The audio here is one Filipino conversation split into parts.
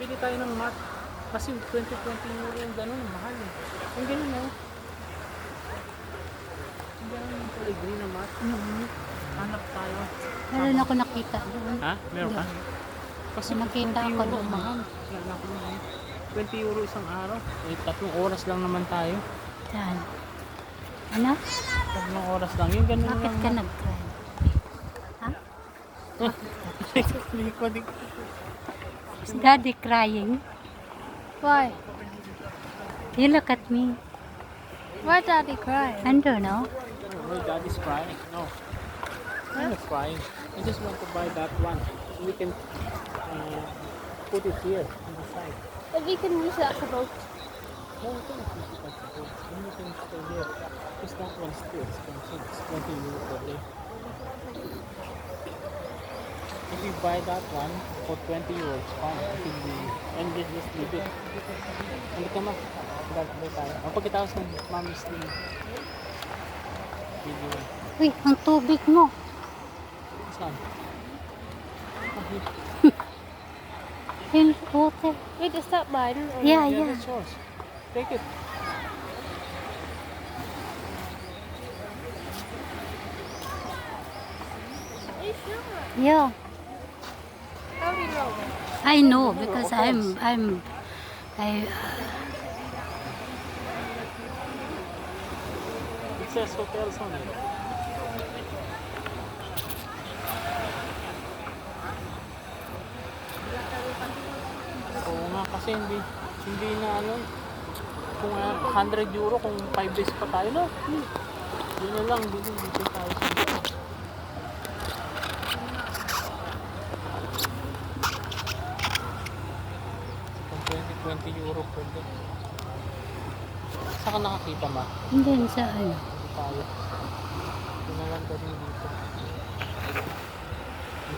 Bili tayo ng mat. Kasi 20 euro yung gano'n, mahal eh. Ang gano'n oh. Ang gano'n yung kulay green na mat. Hanap tayo. Meron ako nakita doon. Ha? Meron ka? Kasi Nakita 20 ako euro, doon. mahal. Wala ko na eh. 20 euro isang araw. Eh, 3 oras lang naman tayo. Saan? Ano? 3 oras lang. Yung gano'n Bakit lang. ka nag-cry? Ha? Hindi ko di. Is daddy crying? Why? You look at me. Why daddy cry? I don't know. Oh, my dad is crying. No. I'm not crying. I just want to buy that one. We can put it here on the side. If you can use that for both. No, we can use it as a boat. And we can stay here. Because that one's too expensive. It's 20 euro per day. If you buy that one for 20 euro, it's fine. I think and just leave it. Hindi ka ma. Dagdag tayo. Ang pagkatapos ng mommy's thing. Video. Uy, ang tubig mo. Saan? Yung water. Wait, is that mine? Or Yeah, Yeah, yeah. that's yours. Take it. Are you sure? Yeah. How do you know? I know because I It says hotels on it. Oo nga kasi hindi na ano kung 100 euro kung 5 days pa tayo no. Yun na lang dito tayo sa dito. Kung 20 euro per day. Saan ka nakakita ma? hindi sa ano. Hindi tayo. Ito na lang din dito.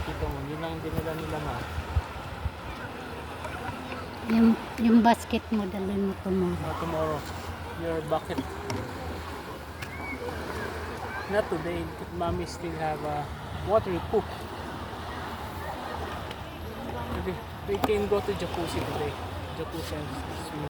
Dito mo, yun lang yung dinala nila ma. Yung basket mo dalhin mo tomorrow. Tomorrow, your bucket. Not today, because mommy still have water to cook. Maybe we can go to jacuzzi today. Jacuzzi and